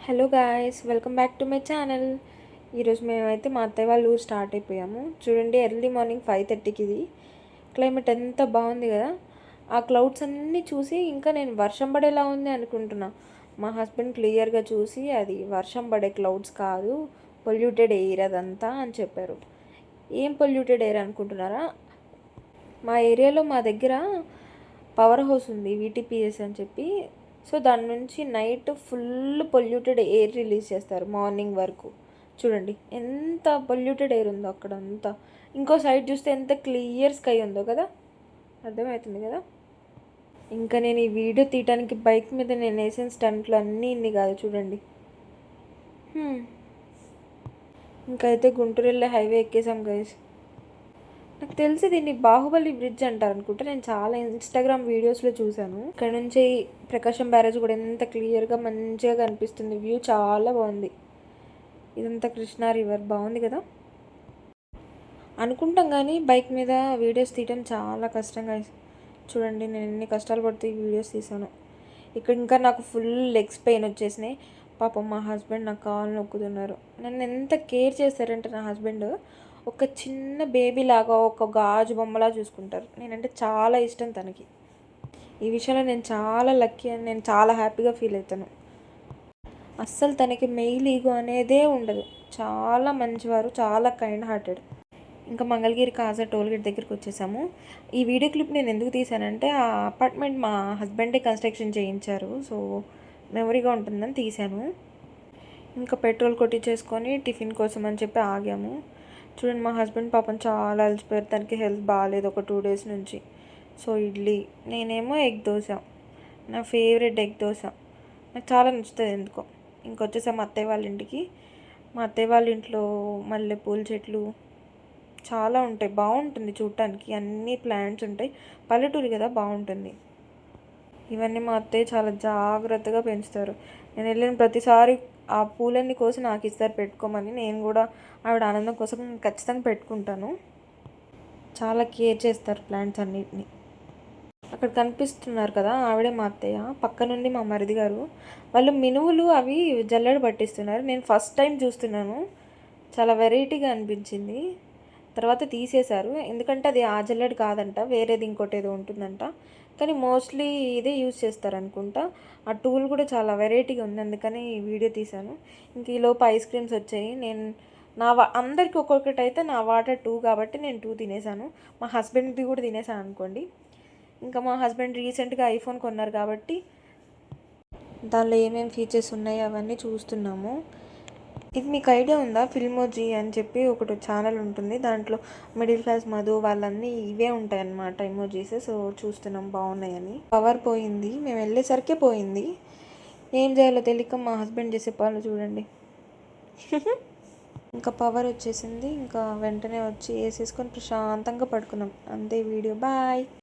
Hello guys, welcome back to my channel. ఈరోజు మేమైతే మా అత్తయ్య వాళ్ళ ఊరు స్టార్ట్ అయిపోయాము. చూడండి, ఎర్లీ మార్నింగ్ 5:30కి ఇది. క్లైమేట్ ఎంత బాగుంది కదా. ఆ క్లౌడ్స్ అన్నీ చూసి ఇంకా నేను వర్షం పడేలా ఉంది అనుకుంటున్నా. మా హస్బెండ్ క్లియర్గా చూసి అది వర్షం పడే క్లౌడ్స్ కాదు, పొల్యూటెడ్ ఎయిర్ అదంతా అని చెప్పారు. ఏం పొల్యూటెడ్ ఎయిర్ అనుకుంటున్నారా? మా ఏరియాలో మా దగ్గర పవర్ హౌస్ ఉంది, వీటీపీఎస్ అని చెప్పి. సో దాని నుంచి night full polluted air release చేస్తారు మార్నింగ్ వరకు. చూడండి ఎంత పొల్యూటెడ్ ఎయిర్ ఉందో అక్కడ అంతా. ఇంకో సైడ్ చూస్తే ఎంత క్లియర్ స్కై ఉందో కదా, అర్థమవుతుంది కదా. ఇంకా నేను ఈ వీడియో తీయడానికి బైక్ మీద నేను వేసిన స్టంట్లు అన్నీ ఇన్ని కాదు చూడండి. ఇంకా అయితే గుంటూరు వెళ్ళే హైవే ఎక్కేసాం గైస్. నాకు తెలిసి దీన్ని బాహుబలి బ్రిడ్జ్ అంటారు అనుకుంటా. నేను చాలా ఇన్స్టాగ్రామ్ వీడియోస్లో చూశాను. ఇక్కడ నుంచి ప్రకాశం బ్యారేజ్ కూడా ఎంత క్లియర్గా మంచిగా కనిపిస్తుంది. వ్యూ చాలా బాగుంది. ఇదంతా కృష్ణా రివర్, బాగుంది కదా. అనుకుంటాం కానీ బైక్ మీద వీడియోస్ తీయడం చాలా కష్టంగా. చూడండి నేను ఎన్ని కష్టాలు పడుతూ ఈ వీడియోస్ తీసాను. ఇక్కడ ఇంకా నాకు ఫుల్ లెగ్స్ పెయిన్ వచ్చేసినాయి. పాపం మా హస్బెండ్ నాకు కాళ్ళు నొక్కుతున్నారు. నన్ను ఎంత కేర్ చేస్తారంటే నా హస్బెండ్ ఒక చిన్న బేబీ లాగా, ఒక గాజు బొమ్మలా చూసుకుంటారు. నేనంటే చాలా ఇష్టం తనకి. ఈ విషయంలో నేను చాలా లక్కీ అని నేను చాలా హ్యాపీగా ఫీల్ అవుతాను. అస్సలు తనకి మెయిల్ ఈగో అనేదే ఉండదు. చాలా మంచివారు, చాలా కైండ్ హార్టెడ్. ఇంకా మంగళగిరి కాజా టోల్గేట్ దగ్గరికి వచ్చేసాము. ఈ వీడియో క్లిప్ నేను ఎందుకు తీసానంటే ఆ అపార్ట్మెంట్ మా హస్బెండే కన్స్ట్రక్షన్ చేయించారు. సో మెమరీగా ఉంటుందని తీశాను. ఇంకా పెట్రోల్ కొట్టించేసుకొని టిఫిన్ కోసం అని చెప్పి ఆగాము. చూడండి మా హస్బెండ్ పాపం చాలా అలసిపోయారు. తనకి హెల్త్ బాగాలేదు ఒక 2 days నుంచి. సో ఇడ్లీ, నేనేమో ఎగ్ దోశ. నా ఫేవరెట్ ఎగ్ దోశ, నాకు చాలా నచ్చుతుంది ఎందుకో. ఇంకొచ్చేసాము అత్తయ్య వాళ్ళ ఇంటికి. మా అత్తయ్య వాళ్ళ ఇంట్లో మల్లెపూల చెట్లు చాలా ఉంటాయి, బాగుంటుంది చూడటానికి. అన్ని ప్లాంట్స్ ఉంటాయి, పల్లెటూరు కదా, బాగుంటుంది. ఇవన్నీ మా అత్తయ్య చాలా జాగ్రత్తగా పెంచుతారు. నేను వెళ్ళిన ప్రతిసారి ఆ పూలన్నీ కోసి నాకు ఇస్తారు పెట్టుకోమని. నేను కూడా ఆవిడ ఆనందం కోసం ఖచ్చితంగా పెట్టుకుంటాను. చాలా కేర్ చేస్తారు ప్లాంట్స్ అన్నిటిని. అక్కడ కనిపిస్తున్నారు కదా, ఆవిడే మా అత్తయ్య. పక్క నుండి మా మరిది గారు, వాళ్ళు మినువులు అవి జల్లెడ పట్టిస్తున్నారు. నేను ఫస్ట్ టైం చూస్తున్నాను, చాలా వెరైటీగా అనిపించింది. తర్వాత తీసేశారు, ఎందుకంటే అది ఆ జల్లెడ కాదంట, వేరేది ఇంకోటి ఏదో ఉంటుందంట. కానీ మోస్ట్లీ ఇదే యూజ్ చేస్తారనుకుంటా. ఆ టూల్ కూడా చాలా వెరైటీగా ఉంది, అందుకని వీడియో తీశాను. ఇంక ఈలోపు ఐస్ క్రీమ్స్ వచ్చాయి. నేను అందరికి ఒక్కొక్కటి అయితే నా వాటర్ 2 కాబట్టి నేను 2 తినేసాను. మా హస్బెండ్ది కూడా తినేసాను అనుకోండి. ఇంకా మా హస్బెండ్ రీసెంట్గా ఐఫోన్ కొన్నారు కాబట్టి దానిలో ఏమేమి ఫీచర్స్ ఉన్నాయి అవన్నీ చూస్తున్నాము. ఇది మీకు ఐడియా ఉందా, ఫిల్మోజీ అని చెప్పి ఒకటి ఛానల్ ఉంటుంది. దాంట్లో మిడిల్ క్లాస్ మధు వాళ్ళన్నీ ఇవే ఉంటాయి అన్నమాట, ఎమోజీస్. సో చూస్తున్నాం బాగున్నాయని. పవర్ పోయింది, మేము వెళ్ళేసరికే పోయింది. ఏం చేయాలో తెలియక మా హస్బెండ్ చేసే పనులు చూడండి. ఇంకా పవర్ వచ్చేసింది, ఇంకా వెంటనే వచ్చి వేసేసుకొని ప్రశాంతంగా పడుకున్నాం. అంతే వీడియో, బాయ్.